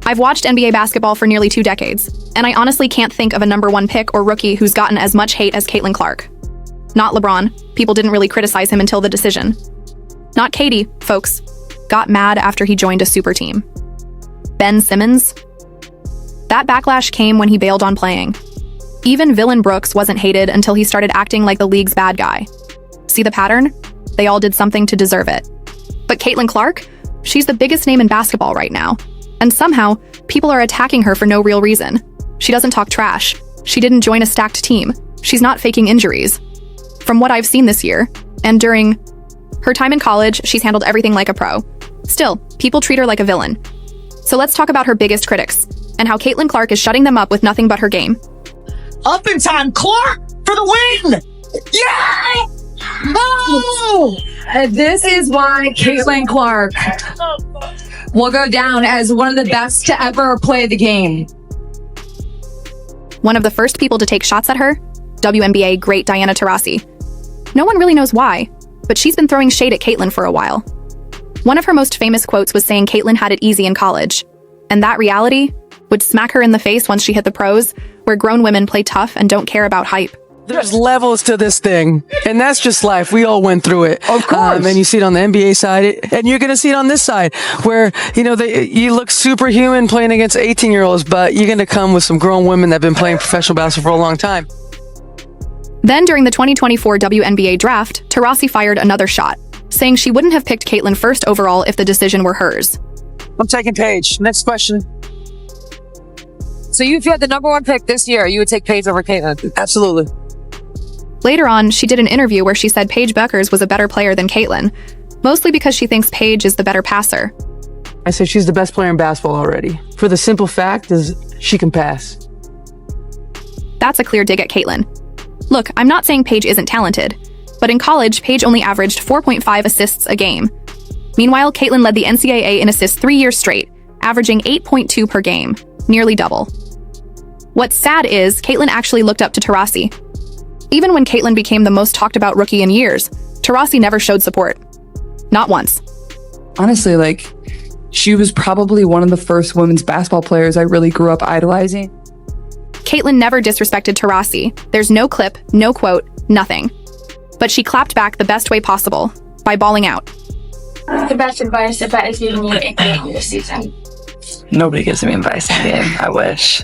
I've watched NBA basketball for nearly 2 decades, and I honestly can't think of a #1 pick or rookie who's gotten as much hate as Caitlin Clark. Not LeBron. People didn't really criticize him until the decision. Not Katie, folks. Got mad after he joined a super team. Ben Simmons? That backlash came when he bailed on playing. Even Villain Brooks wasn't hated until he started acting like the league's bad guy. See the pattern? They all did something to deserve it. But Caitlin Clark? She's the biggest name in basketball right now. And somehow, people are attacking her for no real reason. She doesn't talk trash. She didn't join a stacked team. She's not faking injuries. From what I've seen this year, and during her time in college, she's handled everything like a pro. Still, people treat her like a villain. So let's talk about her biggest critics, and how Caitlin Clark is shutting them up with nothing but her game. Up in time, Clark, for the win! Yeah! Oh! This is why Caitlin Clark will go down as one of the best to ever play the game. One of the first people to take shots at her, WNBA great Diana Taurasi. No one really knows why, but she's been throwing shade at Caitlin for a while. One of her most famous quotes was saying Caitlin had it easy in college, and that reality would smack her in the face once she hit the pros, where grown women play tough and don't care about hype. There's levels to this thing, and that's just life. We all went through it. Of course. And you see it on the NBA side, and you're going to see it on this side, where, you look superhuman playing against 18-year-olds, but you're going to come with some grown women that have been playing professional basketball for a long time. Then during the 2024 WNBA draft, Taurasi fired another shot, saying she wouldn't have picked Caitlin first overall if the decision were hers. I'm taking Paige. Next question. So if you had the #1 pick this year, you would take Paige over Caitlin? Absolutely. Later on, she did an interview where she said Paige Bueckers was a better player than Caitlin, mostly because she thinks Paige is the better passer. I said she's the best player in basketball already. For the simple fact is she can pass. That's a clear dig at Caitlin. Look, I'm not saying Paige isn't talented, but in college, Paige only averaged 4.5 assists a game. Meanwhile, Caitlin led the NCAA in assists 3 years straight, averaging 8.2 per game, nearly double. What's sad is Caitlin actually looked up to Taurasi. Even when Caitlin became the most talked about rookie in years, Taurasi never showed support. Not once. Honestly, she was probably one of the first women's basketball players I really grew up idolizing. Caitlin never disrespected Taurasi. There's no clip, no quote, nothing. But she clapped back the best way possible, by bawling out. The best advice if I given you in this season. Nobody gives me advice in the game. I wish.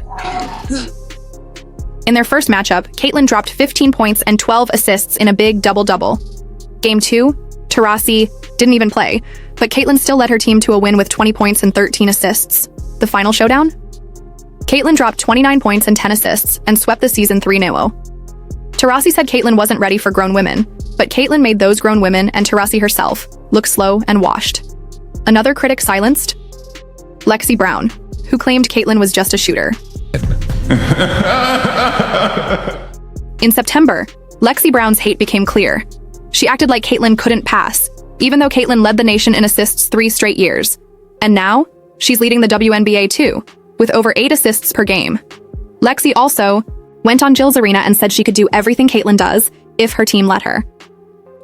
In their first matchup, Caitlin dropped 15 points and 12 assists in a big double-double. Game 2, Taurasi didn't even play, but Caitlin still led her team to a win with 20 points and 13 assists. The final showdown? Caitlin dropped 29 points and 10 assists and swept the season 3-0. Taurasi said Caitlin wasn't ready for grown women, but Caitlin made those grown women and Taurasi herself look slow and washed. Another critic silenced? Lexi Brown, who claimed Caitlin was just a shooter. In September, Lexi Brown's hate became clear. She acted like Caitlin couldn't pass, even though Caitlin led the nation in assists 3 straight years. And now, she's leading the WNBA too, with over 8 assists per game. Lexi also went on Jill's Arena and said she could do everything Caitlin does if her team let her.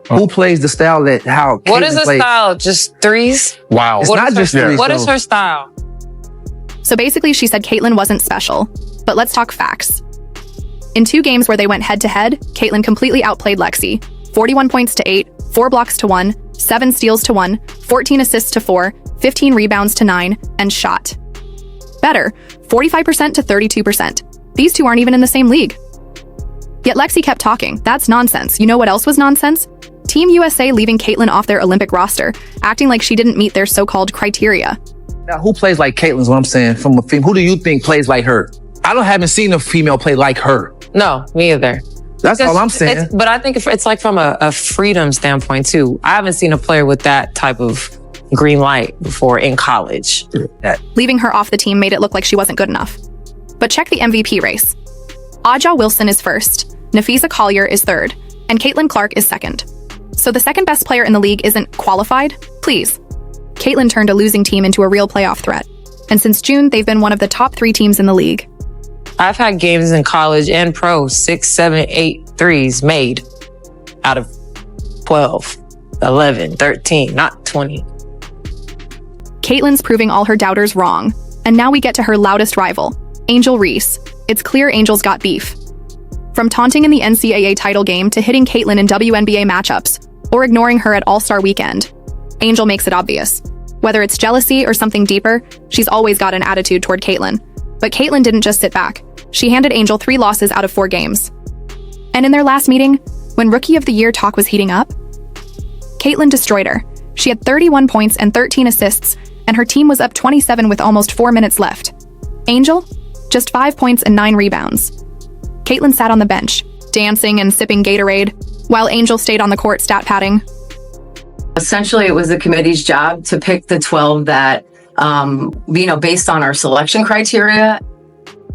Who plays the style that how Caitlin What is the plays? style? Just threes? Wow. It's What not is just her, threes. What though. is her style? So basically, she said Caitlin wasn't special. But let's talk facts. In 2 games where they went head-to-head, Caitlin completely outplayed Lexi. 41 points to 8, 4 blocks to 1, 7 steals to 1, 14 assists to 4, 15 rebounds to 9, and shot better, 45% to 32%. These two aren't even in the same league. Yet Lexi kept talking. That's nonsense. You know what else was nonsense? Team USA leaving Caitlin off their Olympic roster, acting like she didn't meet their so-called criteria. Now, who plays like Caitlin's what I'm saying from a female? Who do you think plays like her? Haven't seen a female play like her. No, me either. That's all I'm saying. But I think it's like from a freedom standpoint too. I haven't seen a player with that type of green light before in college. Leaving her off the team made it look like she wasn't good enough. But check the MVP race. Aja Wilson is first, Nafisa Collier is third, and Caitlin Clark is second. So the second best player in the league isn't qualified? Please. Caitlin turned a losing team into a real playoff threat. And since June, they've been one of the top 3 teams in the league. I've had games in college and pro, 6, 7, 8 threes made out of 12, 11, 13, not 20. Caitlin's proving all her doubters wrong. And now we get to her loudest rival, Angel Reese. It's clear Angel's got beef. From taunting in the NCAA title game to hitting Caitlin in WNBA matchups, or ignoring her at All-Star Weekend, Angel makes it obvious. Whether it's jealousy or something deeper, she's always got an attitude toward Caitlin. But Caitlin didn't just sit back. She handed Angel 3 losses out of 4 games. And in their last meeting, when Rookie of the Year talk was heating up, Caitlin destroyed her. She had 31 points and 13 assists, and her team was up 27 with almost 4 minutes left. Angel? Just 5 points and 9 rebounds. Caitlin sat on the bench, dancing and sipping Gatorade, while Angel stayed on the court stat padding. Essentially, it was the committee's job to pick the 12 that, based on our selection criteria.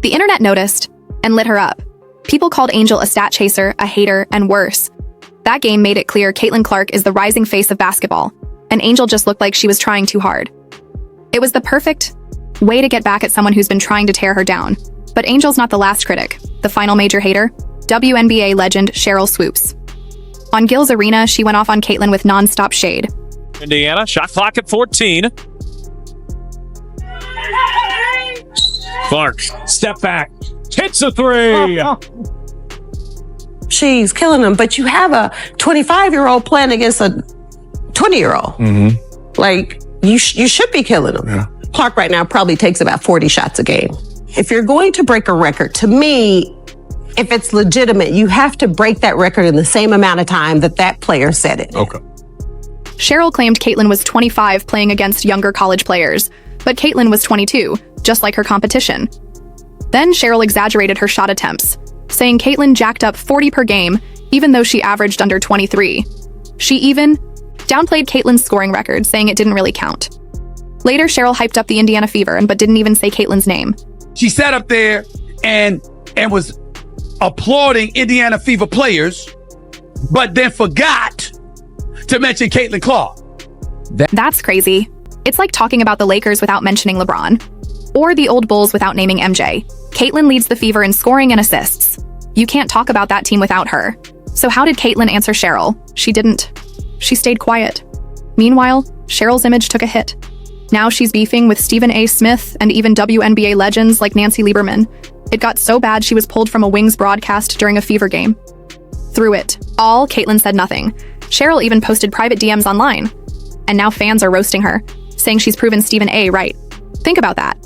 The internet noticed and lit her up. People called Angel a stat chaser, a hater, and worse. That game made it clear Caitlin Clark is the rising face of basketball, and Angel just looked like she was trying too hard. It was the perfect way to get back at someone who's been trying to tear her down. But Angel's not the last critic. The final major hater? WNBA legend Cheryl Swoops. On Gil's Arena, she went off on Caitlin with non-stop shade. Indiana, shot clock at 14. Clark, step back, hits a 3. She's killing them, but you have a 25-year-old playing against a 20-year-old. Mm-hmm. Like, you should be killing them. Yeah. Clark right now probably takes about 40 shots a game. If you're going to break a record, to me, if it's legitimate, you have to break that record in the same amount of time that player set it. Okay. Cheryl claimed Caitlin was 25 playing against younger college players, but Caitlin was 22, just like her competition. Then Cheryl exaggerated her shot attempts, saying Caitlin jacked up 40 per game, even though she averaged under 23. She even downplayed Caitlin's scoring record, saying it didn't really count. Later, Cheryl hyped up the Indiana Fever, but didn't even say Caitlin's name. She sat up there and was applauding Indiana Fever players, but then forgot to mention Caitlin Clark. That's crazy. It's like talking about the Lakers without mentioning LeBron, or the old Bulls without naming MJ. Caitlin leads the Fever in scoring and assists. You can't talk about that team without her. So how did Caitlin answer Cheryl? She didn't. She stayed quiet. Meanwhile, Cheryl's image took a hit. Now she's beefing with Stephen A. Smith and even WNBA legends like Nancy Lieberman. It got so bad she was pulled from a Wings broadcast during a Fever game. Through it all, Caitlin said nothing. Cheryl even posted private DMs online. And now fans are roasting her, saying she's proven Stephen A. right. Think about that.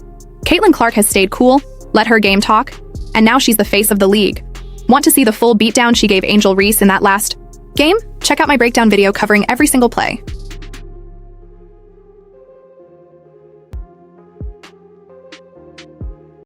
Caitlin Clark has stayed cool, let her game talk, and now she's the face of the league. Want to see the full beatdown she gave Angel Reese in that last game? Check out my breakdown video covering every single play.